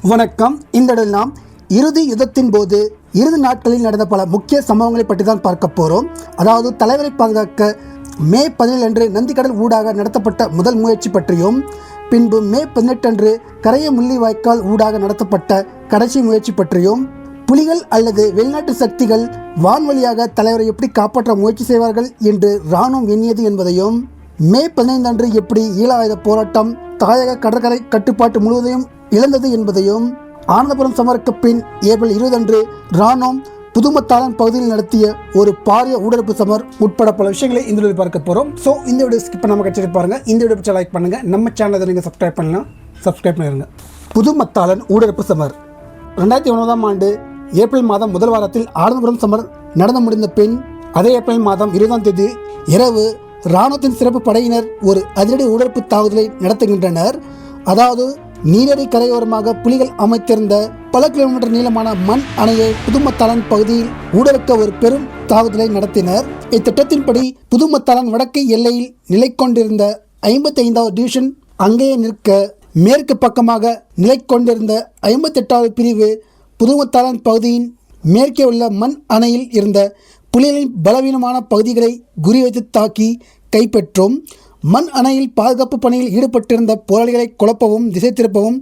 வணக்கம். இந்த இடத்தில் நாம் இறுதி யுத்தத்தின் போது இறுதி நாட்களில் நடந்த பல முக்கிய சம்பவங்களை பற்றி தான் பார்க்க போகிறோம். அதாவது தலைவரை பாதுகாக்க மே 17 அன்று நந்திக்கடல் ஊடாக நடத்தப்பட்ட முதல் முயற்சி பற்றியும், பின்பு மே 18 அன்று கரைய முள்ளிவாய்க்கால் ஊடாக நடத்தப்பட்ட கடைசி முயற்சி பற்றியும், புலிகள் அல்லது வெளிநாட்டு சக்திகள் வான்வழியாக தலைவரை எப்படி காப்பாற்ற முயற்சி செய்வார்கள் என்று இராணுவம் எண்ணியது என்பதையும், மே 15 அன்று எப்படி ஈழ ஆயுத போராட்டம் தாயக கடற்கரை கட்டுப்பாட்டு முழுவதையும் இழந்தது என்பதையும், ஆனந்தபுரம் சமருக்கு பின் ஏப்ரல் 20 அன்று இராணுவம் புதுமத்தாளன் பகுதியில் நடத்திய ஒரு பாரிய ஊடறுப்பு சமர் உட்பட பல விஷயங்களை இந்த வீடியோவில் பார்க்க போகிறோம். ஸோ இந்த வீடியோ ஸ்கிப் பண்ணாமல் கட்சிட்டு பாருங்கள். இந்த வீடியோ பிடிச்சா லைக் பண்ணுங்கள். நம்ம சேனலை நீங்கள் சப்ஸ்கிரைப் பண்ணலாம், சப்ஸ்கிரைப் பண்ணிடுங்க. புதுமத்தாளன் ஊடறுப்பு சமர் 2009ஆம் ஆண்டு ஏப்ரல் மாதம் முதல் வாரத்தில் ஆனந்தபுரம் சமர் நடந்து முடிந்த பின், அதே ஏப்ரல் மாதம் 20ஆம் தேதி இரவு இராணுவத்தின் சிறப்பு படையினர் ஒரு அதிரடி ஊடறுப்பு தாக்குதலை நடத்துகின்றனர். அதாவது நீரடி கரையோரமாக புலிகள் அமைத்திருந்த பல கிலோமீட்டர் நீளமான மண் அணையை புதுமத்தாளன் பகுதியில் ஊடறுக்க ஒரு பெரும் தாக்குதலை நடத்தினர். இத்திட்டத்தின்படி புதுமத்தாளன் வடக்கு எல்லையில் நிலை கொண்டிருந்த 55வது டிவிஷன் அங்கேயே நிற்க, மேற்கு பக்கமாக நிலை கொண்டிருந்த 58வது பிரிவு புதுமத்தாளன் பகுதியின் மேற்கே உள்ள மண் அணையில் இருந்த புலிகளின் பலவீனமான பகுதிகளை குறிவைத்து தாக்கி கைப்பற்றும். மண் அணையில் பாதுகாப்பு பணியில் ஈடுபட்டிருந்த போராளிகளை குழப்பவும் திசை திருப்பவும்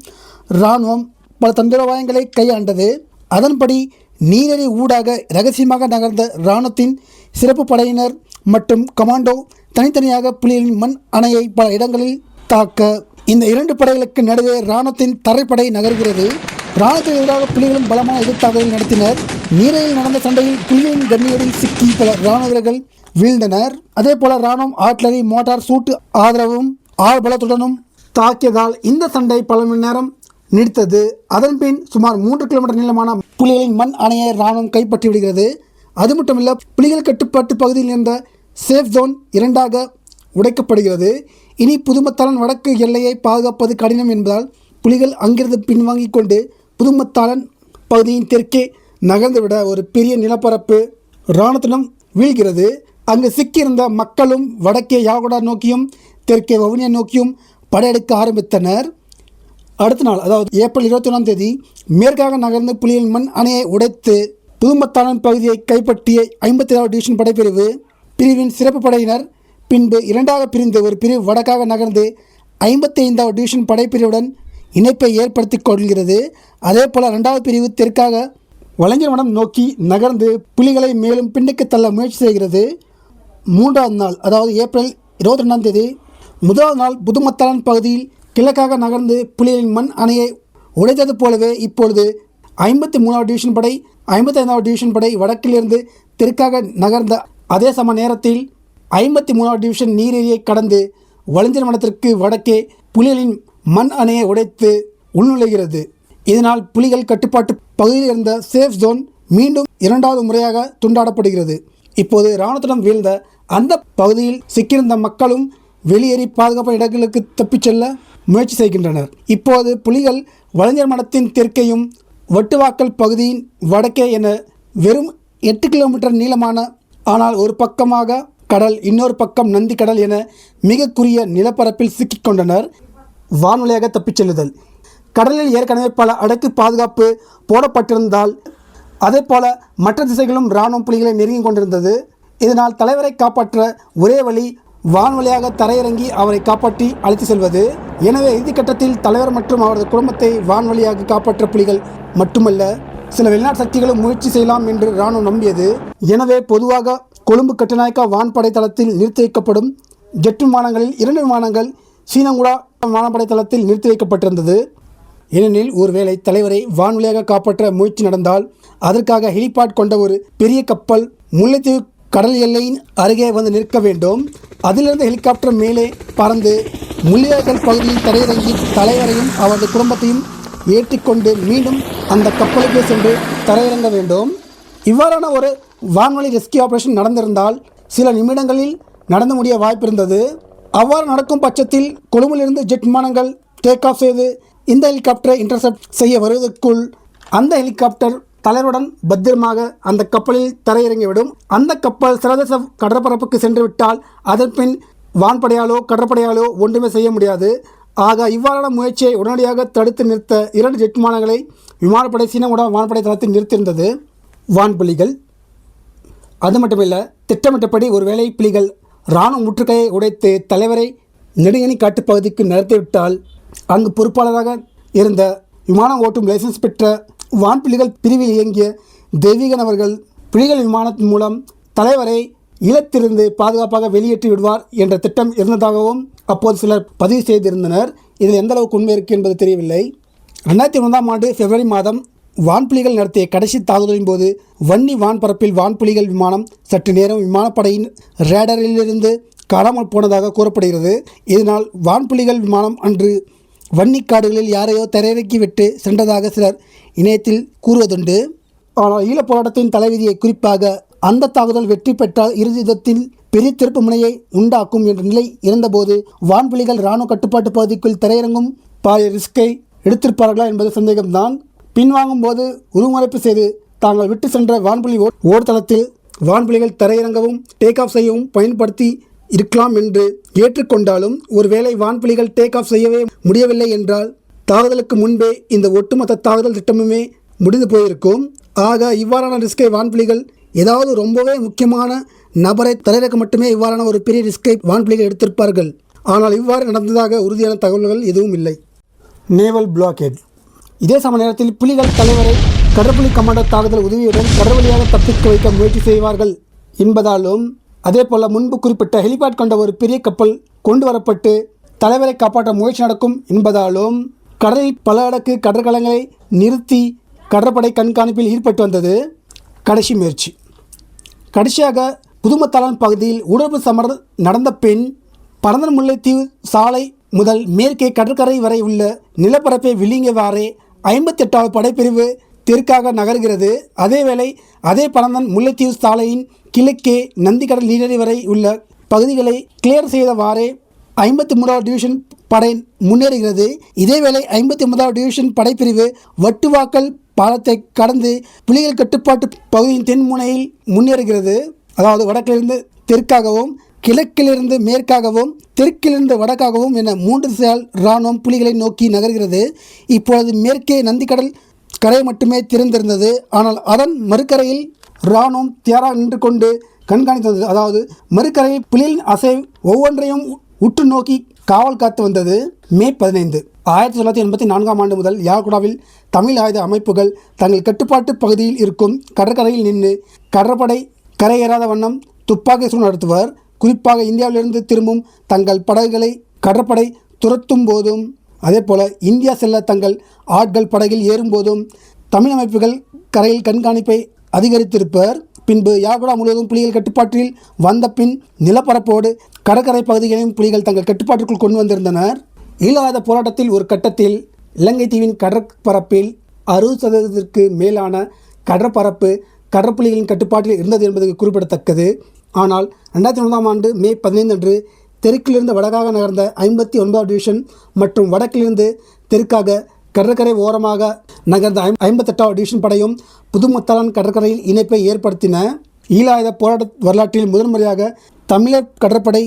இராணுவம் பல தந்திரோபாயங்களை கையாண்டது. அதன்படி நீரடி ஊடாக இரகசியமாக நகர்ந்த இராணுவத்தின் சிறப்பு படையினர் மற்றும் கமாண்டோ தனித்தனியாக புலிகளின் மண் அணையை பல இடங்களில் தாக்க, இந்த இரண்டு படைகளுக்கு நடுவே இராணுவத்தின் தரைப்படை நகர்கிறது. இராணுவத்துக்கு எதிராக புலிகளும் பலமான எதிர்த்தாக்குதல் நடத்தினர். நீரையில் நடந்த சண்டையில் புலிகளின் கண்ணியோடில் சிக்கி பல இராணுவ வீரர்கள் வீழ்ந்தனர். அதே போல இராணுவம் ஆர்ட்லரி, மோட்டார் சூட்டு ஆதரவும் ஆழ்பலத்துடனும் தாக்கியதால் இந்த சண்டை பல மணி நேரம் நீடித்தது. அதன்பின் சுமார் 3 கிலோமீட்டர் நீளமான புலிகளின் மண் அணையை இராணுவம் கைப்பற்றி விடுகிறது. அது மட்டுமல்ல, புலிகள் கட்டுப்பாட்டு பகுதியில் இருந்த சேஃப் ஜோன் இரண்டாக உடைக்கப்படுகிறது. இனி புதுமத்தாளன் வடக்கு எல்லையை பாதுகாப்பது கடினம் என்பதால் புலிகள் அங்கிருந்து பின்வாங்கிக் கொண்டு புதுமத்தாளன் பகுதியின் தெற்கே நகர்ந்துவிட ஒரு பெரிய நிலப்பரப்பு இராணுவத்திடம் வீழ்கிறது. அங்கு சிக்கியிருந்த மக்களும் வடக்கே யாகோடா நோக்கியும் தெற்கே வவுனியா நோக்கியும் படையெடுக்க ஆரம்பித்தனர். அடுத்த நாள், அதாவது ஏப்ரல் 21ஆம் தேதி மேற்காக நகர்ந்து புலிகளின் மண் அணையை உடைத்து புதுமத்தாளன் பகுதியை கைப்பற்றிய 57வது டிவிஷன் படைப்பிரிவு பிரிவின் சிறப்பு படையினர் பின்பு இரண்டாக பிரிந்து ஒரு பிரிவு வடக்காக நகர்ந்து 55வது டிவிஷன் படைப்பிரிவுடன் இணைப்பை ஏற்படுத்தி கொள்கிறது. அதே போல் 2வது பிரிவு தெற்காக வளைஞ்சவனம் நோக்கி நகர்ந்து புலிகளை மேலும் பின்னுக்கு தள்ள முயற்சி செய்கிறது. 3ஆம் நாள், அதாவது ஏப்ரல் 22ஆம் தேதி முதலாவது நாள் புதுமத்தாளன் பகுதியில் கிழக்காக நகர்ந்து புலிகளின் மண் அணையை உடைத்தது போலவே இப்பொழுது 53வது டிவிஷன் படை 55வது டிவிஷன் படை வடக்கிலிருந்து தெற்காக நகர்ந்த அதே சம நேரத்தில் 53வது டிவிஷன் நீரேரியை கடந்து வளைஞ்சவனத்திற்கு வடக்கே புலிகளின் மண் அணையை உடைத்து உள்நுழைகிறது. இதனால் புலிகள் கட்டுப்பாட்டு பகுதியில் இருந்த சேஃப் ஜோன் மீண்டும் இரண்டாவது முறையாக துண்டாடப்படுகிறது. இப்போது இராணுவத்திடம் வீழ்ந்த அந்த பகுதியில் சிக்கியிருந்த மக்களும் வெளியேறி பாதுகாப்பான இடங்களுக்கு தப்பிச் செல்ல முயற்சி செய்கின்றனர். இப்போது புலிகள் வளைஞ்சர் மடத்தின் தெற்கையும் வட்டுவாக்கல் பகுதியின் வடக்கே என வெறும் 8 கிலோமீட்டர் நீளமான, ஆனால் ஒரு பக்கமாக கடல் இன்னொரு பக்கம் நந்தி கடல் என மிக குறுகிய நிலப்பரப்பில் சிக்கிக்கொண்டனர். வான்வழியாக தப்பிச் செல்லுதல். கடலில் ஏற்கனவே பல அடுக்கு பாதுகாப்பு போடப்பட்டிருந்தால் அதே போல மற்ற திசைகளும் இராணுவம் புலிகளை நெருங்கி கொண்டிருந்தது. இதனால் தலைவரை காப்பாற்ற ஒரே வழி வான்வழியாக தரையிறங்கி அவரை காப்பாற்றி அழைத்து செல்வது. எனவே இறுதிக்கட்டத்தில் தலைவர் மற்றும் அவரது குடும்பத்தை வான்வழியாக காப்பாற்ற புலிகள் மட்டுமல்ல, சில வெளிநாட்டு சக்திகளும் முயற்சி செய்யலாம் என்று இராணுவம் நம்பியது. எனவே பொதுவாக கொழும்பு கட்டுநாயக்கா வான்படை தளத்தில் நிறுத்தி வைக்கப்படும் ஜெட் விமானங்களில் 2 விமானங்கள் சீனங்குடா வானப்படை தளத்தில் நிறுத்தி வைக்கப்பட்டிருந்தது. ஏனெனில் ஒருவேளை தலைவரை வான்வழியாக காப்பாற்ற முயற்சி நடந்தால் அதற்காக ஹெலிபாட் கொண்ட ஒரு பெரிய கப்பல் முல்லைத்தீவு கடல் எல்லையின் அருகே வந்து நிற்க வேண்டும். அதிலிருந்து ஹெலிகாப்டர் மேலே பறந்து முள்ளிவாய்க்கால் பகுதியில் தரையிறங்கி தலைவரையும் அவரது குடும்பத்தையும் ஏற்றிக்கொண்டு மீண்டும் அந்த கப்பலுக்கே சென்று தரையிறங்க வேண்டும். இவ்வாறான ஒரு வான்வழி ரெஸ்கியூ ஆபரேஷன் நடந்திருந்தால் சில நிமிடங்களில் நடந்து முடிய வாய்ப்பிருந்தது. அவ்வாறு நடக்கும் பட்சத்தில் கொழும்பிலிருந்து ஜெட் விமானங்கள் டேக் ஆஃப் செய்து இந்த ஹெலிகாப்டரை இன்டர்செப்ட் செய்ய வருவதற்குள் அந்த ஹெலிகாப்டர் தலைவருடன் பத்திரமாக அந்த கப்பலில் தரையிறங்கிவிடும். அந்த கப்பல் சர்வதேச கடற்பரப்புக்கு சென்று விட்டால் அதன் பின் வான்படையாலோ கடற்படையாலோ ஒன்றுமே செய்ய முடியாது. ஆக இவ்வாறான முயற்சியை உடனடியாக தடுத்து நிறுத்த 2 ஜெட் விமானங்களை விமானப்படை சீன வான்படை தளத்தில் நிறுத்தியிருந்தது வான்புலிகள். அது மட்டுமில்லை, திட்டமிட்டபடி ஒருவேளை புலிகள் இராணுவ முற்றுகையை உடைத்து தலைவரை நெடுங்கனி காட்டுப்பகுதிக்கு நடத்திவிட்டால் அங்கு பொறுப்பாளராக இருந்த விமானம் ஓட்டும் லைசன்ஸ் பெற்ற வான்புலிகள் பிரிவில் இயங்கிய தெய்வீகன் அவர்கள் புலிகள் விமானத்தின் மூலம் தலைவரை ஈழத்திலிருந்து பாதுகாப்பாக வெளியேற்றி விடுவார் என்ற திட்டம் இருந்ததாகவும் அப்போது சிலர் பதிவு செய்திருந்தனர். இதில் எந்த அளவுக்கு உண்மை இருக்குது என்பது தெரியவில்லை. 2001ஆம் ஆண்டு பிப்ரவரி மாதம் வான்புலிகள் நடத்திய கடைசி தாக்குதலின் போது வன்னி வான்பரப்பில் வான்புலிகள் விமானம் சற்று நேரம் விமானப்படையின் ரேடரிலிருந்து காணாமல் போனதாக கூறப்படுகிறது. இதனால் வான்புலிகள் விமானம் அன்று வன்னிக்காடுகளில் யாரையோ தரையிறக்கி விட்டு சென்றதாக சிலர் இணையத்தில் கூறுவதுண்டு. ஆனால் ஈழப் போராட்டத்தின் தலைவிதியை குறிப்பாக அந்த தாக்குதல் வெற்றி பெற்றால் இறுதி யுத்தத்தில் பெரிய திருப்பு முனையை உண்டாக்கும் என்ற நிலை இருந்தபோது வான்புலிகள் இராணுவ கட்டுப்பாட்டு பகுதிக்குள் தரையிறங்கும் பாரிய ரிஸ்கை எடுத்திருப்பார்களா என்பது சந்தேகம்தான். பின்வாங்கும் போது உருமறைப்பு செய்து தாங்கள் விட்டு சென்ற வான்புலி ஓடுதளத்தில் வான்புலிகள் தரையிறங்கவும் டேக் ஆஃப் செய்யவும் பயன்படுத்தி இருக்கலாம் என்று ஏற்றுக்கொண்டாலும் ஒருவேளை வான்புலிகள் டேக் ஆஃப் செய்யவே முடியவில்லை என்றால் தாக்குதலுக்கு முன்பே இந்த ஒட்டுமொத்த தாக்குதல் திட்டமுமே முடிந்து போயிருக்கும். ஆக இவ்வாறான ரிஸ்கை வான்புலிகள் ஏதாவது ரொம்பவே முக்கியமான நபரை தரையிறக்க மட்டுமே இவ்வாறான ஒரு பெரிய ரிஸ்கை வான்புலிகள் எடுத்திருப்பார்கள். ஆனால் இவ்வாறு நடந்ததாக உறுதியான தகவல்கள் எதுவும் இல்லை. Naval blockade. இதே சம நேரத்தில் புலிகள் தலைவரை கடற்புலி கமாண்டர் தாக்குதல் உதவியுடன் கடற்வழியாக தப்பிக்க வைக்க முயற்சி செய்வார்கள் என்பதாலும் அதேபோல முன்பு குறிப்பிட்ட ஹெலிபேட் கொண்ட ஒரு பெரிய கப்பல் கொண்டு வரப்பட்டு தலைவரை காப்பாற்ற முயற்சி நடக்கும் என்பதாலும் கடலில் பல அடுக்கு கடற்கலங்களை நிறுத்தி கடற்படை கண்காணிப்பில் ஈடுபட்டு வந்தது கடைசி முயற்சி. கடைசியாக புதுமத்தளம் பகுதியில் உடற்பு சமர் நடந்த பின் பரந்தன் முல்லைத்தீவு சாலை முதல் மேற்கே கடற்கரை வரை உள்ள நிலப்பரப்பை விழுங்கியவாறே 58வது படைப்பிரிவு தெற்காக நகர்கிறது. அதேவேளை அதே பரந்தன் முல்லைத்தீவு சாலையின் கிழக்கே நந்திக்கடல் நீரடி வரை உள்ள பகுதிகளை கிளியர் செய்தவாறே 53வது டிவிஷன் படை முன்னேறுகிறது. இதேவேளை 59வது டிவிஷன் படைப்பிரிவு வட்டுவாக்கல் பாலத்தை கடந்து புலிகள் கட்டுப்பாட்டு பகுதியின் தென்முனையில் முன்னேறுகிறது. அதாவது வடக்கிலிருந்து தெற்காகவும் கிழக்கிலிருந்து மேற்காகவும் தெற்கிலிருந்து வடக்காகவும் என 3 திசையால் இராணுவம் புலிகளை நோக்கி நகர்கிறது. இப்பொழுது மேற்கே நந்திக்கடல் கரை மட்டுமே திறந்திருந்தது. ஆனால் அதன் மறுக்கரையில் இராணுவம் தயாராக நின்று கொண்டு கண்காணித்தது. அதாவது மறுக்கரையில் புலிகளின் அசை ஒவ்வொன்றையும் உற்று நோக்கி காவல் காத்து வந்தது. மே 15 1984ஆம் ஆண்டு முதல் யாழ்குடாவில் தமிழ் ஆயுத அமைப்புகள் தங்கள் கட்டுப்பாட்டு பகுதியில் இருக்கும் கடற்கரையில் நின்று கடற்படை கரையேறாத வண்ணம் துப்பாக்கி சூடு நடத்துவர். குறிப்பாக இந்தியாவிலிருந்து திரும்பும் தங்கள் படகுகளை கடற்படை துரத்தும் போதும் அதேபோல இந்தியா செல்ல தங்கள் ஆட்கள் படகில் ஏறும்போதும் தமிழ் அமைப்புகள் கரையில் கண்காணிப்பை அதிகரித்திருப்பர். பின்பு யாழ்குடா முழுவதும் புலிகள் கட்டுப்பாட்டில் வந்த பின் நிலப்பரப்போடு கடற்கரை பகுதிகளையும் புலிகள் தங்கள் கட்டுப்பாட்டிற்குள் கொண்டு வந்திருந்தனர். ஈழவாத போராட்டத்தில் ஒரு கட்டத்தில் இலங்கை தீவின் கடற்பரப்பில் 60% மேலான கடற்பரப்பு கடற்புலிகளின் கட்டுப்பாட்டில் இருந்தது என்பது குறிப்பிடத்தக்கது. ஆனால் 2009ஆம் ஆண்டு மே 15 அன்று தெற்கிலிருந்து வடக்காக நகர்ந்த 59வது டிவிஷன் மற்றும் வடக்கிலிருந்து தெற்காக கடற்கரை ஓரமாக நகர்ந்த 58வது டிவிஷன் படையும் புதுமத்தளம் கடற்கரையில் இணைப்பை ஏற்படுத்தின. ஈழாயுத போராட்ட வரலாற்றில் முதன்முறையாக தமிழர் கடற்படை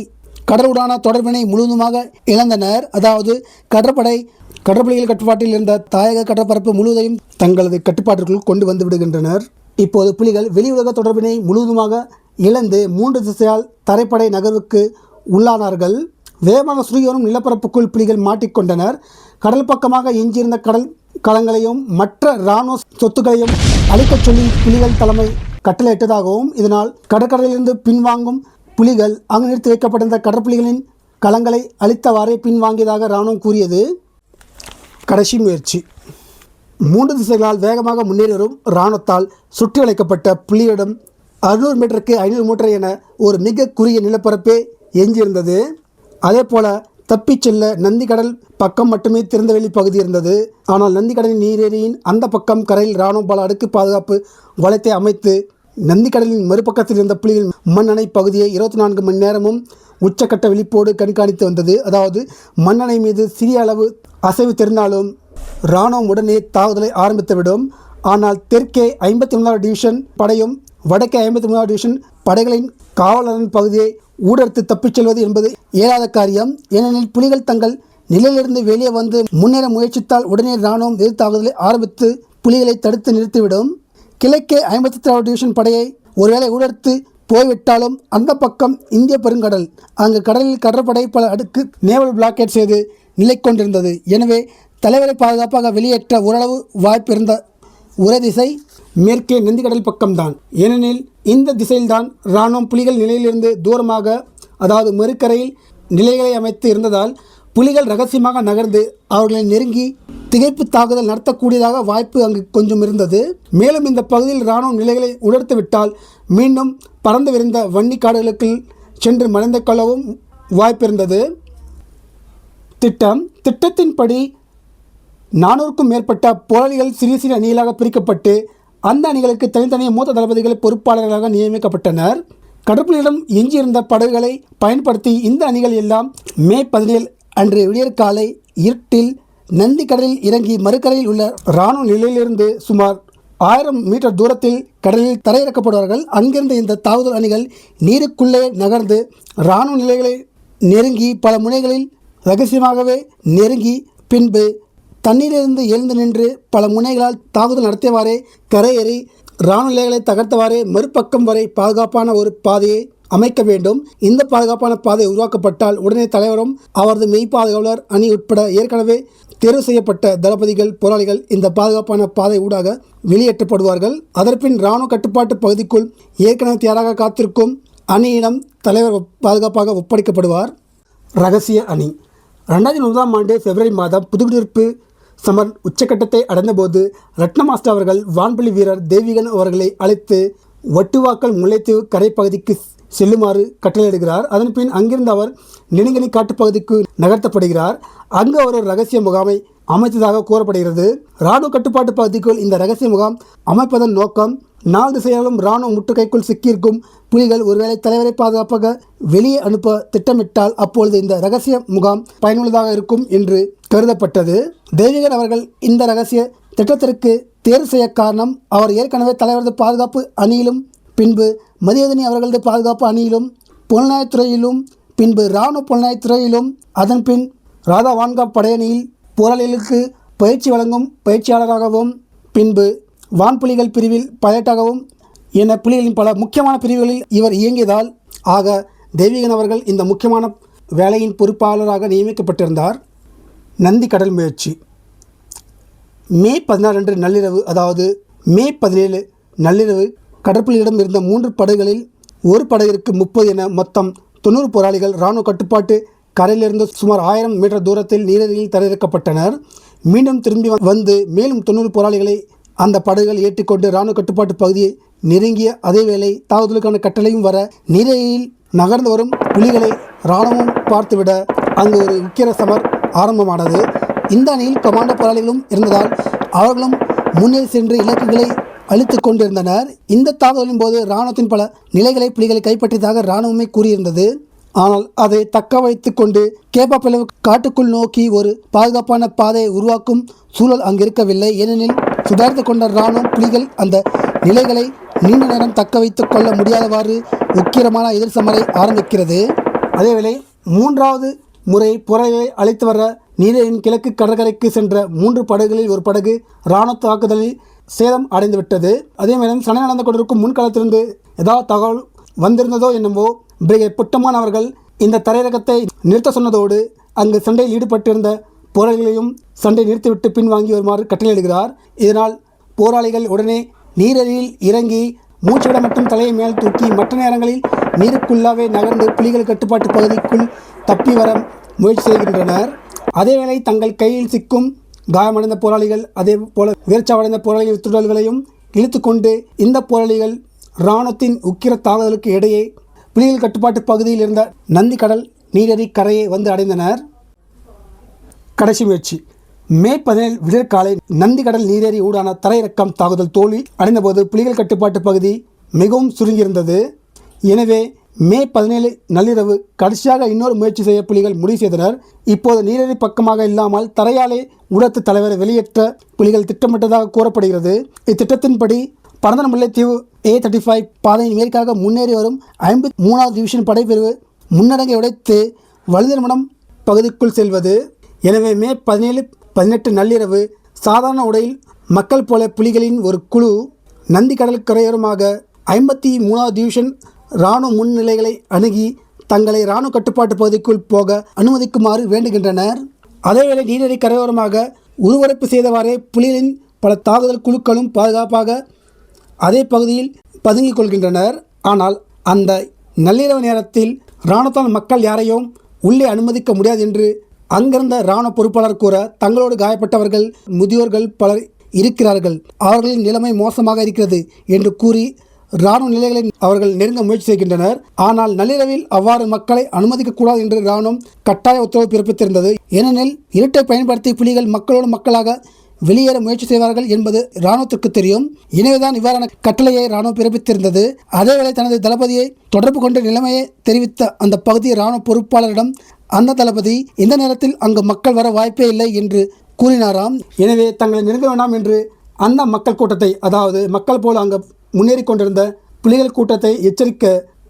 கடலுடான தொடர்பினை முழுவதுமாக இழந்தனர். அதாவது கடற்புலிகள் கட்டுப்பாட்டில் இருந்த தாயக கடற்பரப்பு முழுவதையும் தங்களது கட்டுப்பாட்டிற்குள் கொண்டு வந்து விடுகின்றனர். இப்போது புலிகள் வெளியுலக தொடர்பினை முழுவதுமாக இழந்து 3 திசையால் தரைப்படை நகர்வுக்கு உள்ளானார்கள். வேகமாக சுருகி நிலப்பரப்புக்குள் புலிகள் மாட்டிக்கொண்டனர். கடல் பக்கமாக எஞ்சியிருந்த கடல் களங்களையும் மற்ற இராணுவ சொத்துக்களையும் அழிக்கச் சொல்லி புலிகள் தலைமை கட்டளையிட்டதாகவும் இதனால் கடற்கரையிலிருந்து பின்வாங்கும் புலிகள் அங்கு நிறுத்தி வைக்கப்பட்டிருந்த கடற்புலிகளின் களங்களை அழித்தவாறே பின்வாங்கியதாக இராணுவம் கூறியது. கடைசி முயற்சி. 3 திசைகளால் வேகமாக முன்னேறி வரும் இராணுவத்தால் சுற்றி வளைக்கப்பட்ட புலியிடம் 600 மீட்டருக்கு 500 மீட்டர் என ஒரு மிக குறுகிய நிலப்பரப்பே எஞ்சியிருந்தது. அதே போல தப்பிச் செல்ல நந்திக்கடல் பக்கம் மட்டுமே திறந்தவெளி பகுதி இருந்தது. ஆனால் நந்திக்கடலின் நீரேரியின் அந்த பக்கம் கரையில் இராணுவம் பல அடுக்கு பாதுகாப்பு வளையத்தை அமைத்து நந்திக்கடலின் மறுபக்கத்தில் இருந்த புலிகள் மண்ணணை பகுதியை 24 மணி நேரமும் உச்சக்கட்ட விழிப்போடு கண்காணித்து வந்தது. அதாவது மண்ணணை மீது சிறிய அளவு அசைவு தெரிந்தாலும் இராணுவம் உடனே தாக்குதலை ஆரம்பித்துவிடும். ஆனால் தெற்கே 59வது டிவிஷன் படையும் வடக்கே 53வது டிவிஷன் படைகளின் காவலரின் பகுதியை ஊடறுத்து தப்பிச் செல்வது என்பது இயலாத காரியம். ஏனெனில் புலிகள் தங்கள் நிலையிலிருந்து வெளியே வந்து முன்னேற முயற்சித்தால் உடனே இராணுவம் எதிர்த்தாக்குதலை ஆரம்பித்து புலிகளை தடுத்து நிறுத்திவிடும். கிழக்கே 54வது டிவிஷன் படையை ஒருவேளை ஊடறுத்து போய்விட்டாலும் அந்த பக்கம் இந்திய பெருங்கடல், அங்கு கடலில் கடற்படை பல அடுக்கு நேவல் பிளாக்கெட் செய்து நிலை கொண்டிருந்தது. எனவே தலைவரை பாதுகாப்பாக வெளியேற்ற ஓரளவு வாய்ப்பு இருந்த ஒரே திசை மேற்கே நந்திக்கடல் பக்கம்தான். ஏனெனில் இந்த திசையில்தான் இராணுவம் புலிகள் நிலையிலிருந்து தூரமாக, அதாவது மறுக்கரையில் நிலைகளை அமைத்து இருந்ததால் புலிகள் ரகசியமாக நகர்ந்து அவர்களை நெருங்கி திகைப்பு தாக்குதல் நடத்தக்கூடியதாக வாய்ப்பு அங்கு கொஞ்சம் இருந்தது. மேலும் இந்த பகுதியில் இராணுவ நிலைகளை உணர்த்து விட்டால் மீண்டும் பறந்து விரிந்த வன்னி காடுகளுக்கு சென்று மறைந்து கொள்ளவும் வாய்ப்பு இருந்தது. திட்டத்தின்படி 400க்கும் மேற்பட்ட போராளிகள் சிறிய சிறிய அணிகளாக பிரிக்கப்பட்டு அந்த அணிகளுக்கு தனித்தனியே மூத்த தளபதிகள் பொறுப்பாளர்களாக நியமிக்கப்பட்டனர். கடற்படையிடம் எஞ்சியிருந்த படகுகளை பயன்படுத்தி இந்த அணிகள் எல்லாம் மே 17 அன்று விடியற்காலை இருட்டில் நந்தி கடலில் இறங்கி மறுக்கரையில் உள்ள இராணுவ நிலையிலிருந்து சுமார் 1000 மீட்டர் தூரத்தில் கடலில் தரையிறக்கப்படுவார்கள். அங்கிருந்து இந்த தாக்குதல் அணிகள் நீருக்குள்ளே நகர்ந்து இராணுவ நிலைகளை நெருங்கி பல முனைகளில் ரகசியமாகவே நெருங்கி பின்பு தண்ணீரிலிருந்து எழுந்து நின்று பல முனைகளால் தாக்குதல் நடத்தியவாறே கரையேறி இராணுவ நிலைகளை தகர்த்தவாறே மறுபக்கம் வரை பாதுகாப்பான ஒரு பாதையை அமைக்க வேண்டும். இந்த பாதுகாப்பான பாதை உருவாக்கப்பட்டால் உடனே தலைவரும் அவரது மெய்ப்பாதுகாவலர் அணி உட்பட ஏற்கனவே தேர்வு செய்யப்பட்ட தளபதிகள் போராளிகள் இந்த பாதுகாப்பான பாதை ஊடாக வெளியேற்றப்படுவார்கள். அதற்பின் இராணுவ கட்டுப்பாட்டு பகுதிக்குள் ஏற்கனவே தயாராக காத்திருக்கும் அணியிடம் தலைவர் பாதுகாப்பாக ஒப்படைக்கப்படுவார். ரகசிய அணி 2009ஆம் ஆண்டு பிப்ரவரி மாதம் புதுக்குடியிருப்பு சமர் உச்சக்கட்டத்தை அடைந்தபோது ரத்ன மாஸ்டர் அவர்கள் வான்பள்ளி வீரர் தெய்வீகன் அவர்களை அழைத்து வட்டுவாக்கல் முல்லைத்தீவு கரைப்பகுதிக்கு செல்லுமாறு கட்டளையிடுகிறார். அதன்பின் அங்கிருந்து அவர் நெடுங்கனி காட்டுப்பகுதிக்கு நகர்த்தப்படுகிறார். அங்கு அவர் ஒரு ரகசிய முகாமை அமைத்ததாக கூறப்படுகிறது. இராணுவ கட்டுப்பாட்டு பகுதிக்குள் இந்த ரகசிய முகாம் அமைப்பதன் நோக்கம், 4 திசையாலும் இராணுவ முற்றுகைக்குள் சிக்கியிருக்கும் புலிகள் ஒருவேளை தலைவரை பாதுகாப்பாக வெளியே அனுப்ப திட்டமிட்டால் அப்பொழுது இந்த ரகசிய முகாம் பயனுள்ளதாக இருக்கும் என்று கருதப்பட்டது. தெய்வீகன் அவர்கள் இந்த ரகசிய திட்டத்திற்கு தேர்வு செய்ய காரணம், அவர் ஏற்கனவே தலைவரது பாதுகாப்பு அணியிலும் பின்பு மதிவதனி அவர்களது பாதுகாப்பு அணியிலும் புலனாய்வுத்துறையிலும் பின்பு இராணுவ புலனாய்வுத்துறையிலும் அதன்பின் ராதா வான்கா படையணியில் போராளிகளுக்கு பயிற்சி வழங்கும் பயிற்சியாளராகவும் பின்பு வான்புலிகள் பிரிவில் பைலட்டாகவும் என புலிகளின் பல முக்கியமான பிரிவுகளில் இவர் இயங்கியதால் ஆக தெய்வீகன் அவர்கள் இந்த முக்கியமான வேலையின் பொறுப்பாளராக நியமிக்கப்பட்டிருந்தார். நந்தி கடல் முயற்சி மே 16 அன்று நள்ளிரவு, அதாவது மே 17 நள்ளிரவு கடற்படையிடம் இருந்த 3 படகுகளில் ஒரு படகிற்கு 30 என மொத்தம் 90 போராளிகள் இராணுவ கட்டுப்பாட்டு கரையிலிருந்து சுமார் 1000 மீட்டர் தூரத்தில் நீரில் தரையிறக்கப்பட்டனர். மீண்டும் திரும்பி வந்து மேலும் 90 போராளிகளை அந்த படகுகள் ஏற்றிக்கொண்டு இராணுவ கட்டுப்பாட்டு பகுதியை நெருங்கிய அதேவேளை தாக்குதலுக்கான கட்டளையும் வர நீரில் நகர்ந்து வரும் புலிகளை இராணுவம் பார்த்துவிட அங்கு ஒரு உக்கிர சமர் ஆரம்பமானது. இந்த அணியில் கமாண்டோ போராளிகளும் இருந்ததால் அவர்களும் முன்னேறி சென்று இலக்குகளை அழித்து கொண்டிருந்தனர். இந்த தாக்குதலின் போது இராணுவத்தின் பல நிலைகளை புலிகளை கைப்பற்றியதாக இராணுவமே கூறியிருந்தது. ஆனால் அதை தக்க வைத்து கொண்டு கேப்பாப்பிளவு காட்டுக்குள் நோக்கி ஒரு பாதுகாப்பான பாதையை உருவாக்கும் சூழல் அங்கு இருக்கவில்லை. ஏனெனில் சுதாரித்து கொண்ட இராணுவம் புலிகள் அந்த நிலைகளை நீண்ட நேரம் தக்க வைத்து கொள்ள முடியாதவாறு உக்கிரமான எதிர் சமரை ஆரம்பிக்கிறது. அதேவேளை 3வது முறை போராளிகளை அழைத்து வர நீரின் கிழக்கு கடற்கரைக்கு சென்ற 3 படகுகளில் ஒரு படகு இராணுவ தாக்குதலில் சேதம் அடைந்துவிட்டது. அதே நேரம் சண்டை நடந்து கொண்டிருக்கும் முன்களத்திலிருந்து ஏதாவது தகவல் வந்திருந்ததோ என்னவோ பிரிகேட் புட்டமான் அவர்கள் இந்த தரையிறக்கத்தை நிறுத்த சொன்னதோடு அங்கு சண்டையில் ஈடுபட்டிருந்த போராளிகளையும் சண்டை நிறுத்திவிட்டு பின்வாங்கி வருமாறு கட்டளையிடுகிறார். இதனால் போராளிகள் உடனே நீரில் இறங்கி மூச்சுவிட மட்டும் தலையை மேல் தூக்கி மற்ற நேரங்களில் நீருக்குள்ளாவே நகர்ந்து புலிகள் கட்டுப்பாட்டு பகுதிக்குள் தப்பி வர முயற்சி செய்கின்றனர். அதேவேளை தங்கள் கையில் சிக்கும் காயமடைந்த போராளிகள் அதே போல வீர்ச்சாவடைந்த போராளிகள் துடல்களையும் இழுத்து கொண்டு இந்த போராளிகள் இராணுவத்தின் உக்கிர தாக்குதலுக்கு இடையே புலிகள் கட்டுப்பாட்டு பகுதியில் இருந்த நந்தி கடல் நீரறி கரையை வந்து அடைந்தனர். கடைசி முயற்சி மே 17 விடியற்காலை நந்தி கடல் நீரேறி ஊடான தரையிறக்கம் தாக்குதல் தோல்வி அடைந்தபோது புலிகள் கட்டுப்பாட்டு பகுதி மிகவும் சுருங்கியிருந்தது. எனவே மே 17 நள்ளிரவு கடைசியாக இன்னொரு முயற்சி செய்ய புலிகள் முடிவு செய்தனர். இப்போது நீரேறி பக்கமாக இல்லாமல் தரையாலே ஊடகத்து தலைவரை வெளியேற்ற புலிகள் திட்டமிட்டதாக கூறப்படுகிறது. இத்திட்டத்தின்படி பரந்தன முல்லைத்தீவு A35 பாதையின் மேற்காக முன்னேறி வரும் 53வது டிவிஷன் படைப்பிரிவு முன்னடங்கை உடைத்து வலுதிருமணம் பகுதிக்குள் செல்வது. எனவே மே 17-18 நள்ளிரவு சாதாரண உடையில் மக்கள் போல புலிகளின் ஒரு குழு நந்தி கடல் கரையோரமாக 53வது டிவிஷன் இராணுவ முன்னிலைகளை அணுகி தங்களை இராணுவ கட்டுப்பாட்டு பகுதிக்குள் போக அனுமதிக்குமாறு வேண்டுகின்றனர். அதேவேளை நீலரி கரையோரமாக உருவரைப்பு செய்தவாறே புலிகளின் பல தாக்குதல் குழுக்களும் பாதுகாப்பாக அதே பகுதியில் பதுங்கிக் கொள்கின்றனர். ஆனால் அந்த நள்ளிரவு நேரத்தில் இராணுவத்தால் மக்கள் யாரையும் உள்ளே அனுமதிக்க முடியாது என்று அங்கிருந்த இராணுவ பொறுப்பாளர் கூற, தங்களோடு காயப்பட்டவர்கள் முதியோர்கள் பலர் இருக்கிறார்கள், அவர்களின் நிலைமை மோசமாக இருக்கிறது என்று கூறி இராணுவ நிலைகளை அவர்கள் நெருங்க முயற்சி செய்கின்றனர். ஆனால் நள்ளிரவில் அவ்வாறு மக்களை அனுமதிக்கக்கூடாது என்று இராணுவம் கட்டாய உத்தரவு பிறப்பித்திருந்தது. ஏனெனில் இருட்டை பயன்படுத்தி புலிகள் மக்களோடு மக்களாக வெளியேற முயற்சி செய்வார்கள் என்பது இராணுவத்திற்கு தெரியும். எனவேதான் இவ்வாறான கட்டளையை இராணுவம் பிறப்பித்திருந்தது. அதேவேளை தனது தளபதியை தொடர்பு கொண்டு நிலைமையை தெரிவித்த அந்த பகுதி இராணுவ பொறுப்பாளரிடம் அந்த தளபதி இந்த நேரத்தில் அங்கு மக்கள் வர வாய்ப்பே இல்லை என்று கூறினாராம். எனவே தங்களை நெருங்க வேண்டாம் என்று அந்த மக்கள் கூட்டத்தை, அதாவது மக்கள் போல அங்கு முன்னேறி கொண்டிருந்த புலிகள் கூட்டத்தை எச்சரிக்க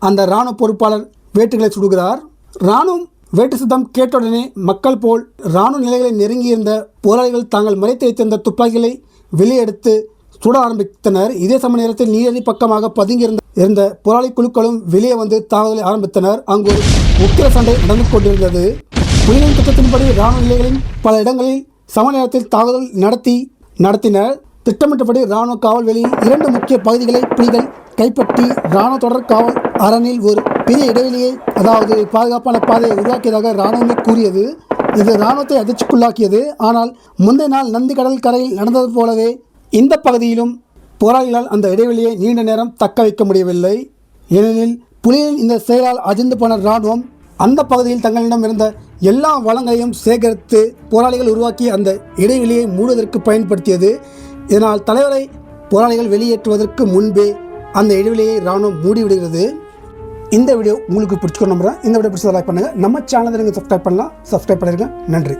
அந்த இராணுவ பொறுப்பாளர் வேட்டுகளை சுடுகிறார். இராணுவம் வேட்டு சத்தம் கேட்டவுடனே மக்கள் போல் இராணுவ நிலைகளை நெருங்கியிருந்த போராளிகள் தாங்கள் மறைத்து வைத்திருந்த துப்பாக்கிகளை வெளியெடுத்து சுட ஆரம்பித்தனர். இதே சமய நேரத்தில் நீலரி பக்கமாக பதுங்கியிருந்த போராளி குழுக்களும் வெளியே வந்து தாக்குதலை ஆரம்பித்தனர். அங்கு ஒரு உக்கிர சண்டை நடந்து கொண்டிருந்தது. புலிகளின் திட்டத்தின்படி இராணுவ நிலைகளின் பல இடங்களில் சம நேரத்தில் தாக்குதல் நடத்தினர். திட்டமிட்டபடி இராணுவ காவல் வெளியில் 2 முக்கிய பகுதிகளை புலிகள் கைப்பற்றி இராணுவ தொடர் காவல் அரணில் ஒரு பெரிய இடைவெளியை, அதாவது பாதுகாப்பான பாதையை உருவாக்கியதாக இராணுவமே கூறியது. இது இராணுவத்தை அதிர்ச்சிக்குள்ளாக்கியது. ஆனால் முந்தைய நாள் நந்தி கடல் கரையில் நடந்தது போலவே இந்த பகுதியிலும் போராளிகளால் அந்த இடைவெளியை நீண்ட நேரம் தக்க வைக்க முடியவில்லை. ஏனெனில் புலிகளின் இந்த செயலால் அதிர்ந்து போன இராணுவம் அந்த பகுதியில் தங்களிடம் இருந்த எல்லா வளங்களையும் சேகரித்து போராளிகள் உருவாக்கி அந்த இடைவெளியை மூடுவதற்கு பயன்படுத்தியது. இதனால் தலைவரை போராளிகள் வெளியேற்றுவதற்கு முன்பே அந்த இடைவெளியை இராணுவம் மூடிவிடுகிறது. இந்த வீடியோ உங்களுக்கு பிடிச்சிக்கணும் நம்புகிறேன். இந்த வீடியோ பிடிச்சதை லைக் பண்ணுங்கள். நம்ம சேனலை நீங்கள் சப்ஸ்கிரைப் பண்ணலாம். சப்ஸ்கிரைப் பண்ணிடுங்க. நன்றி.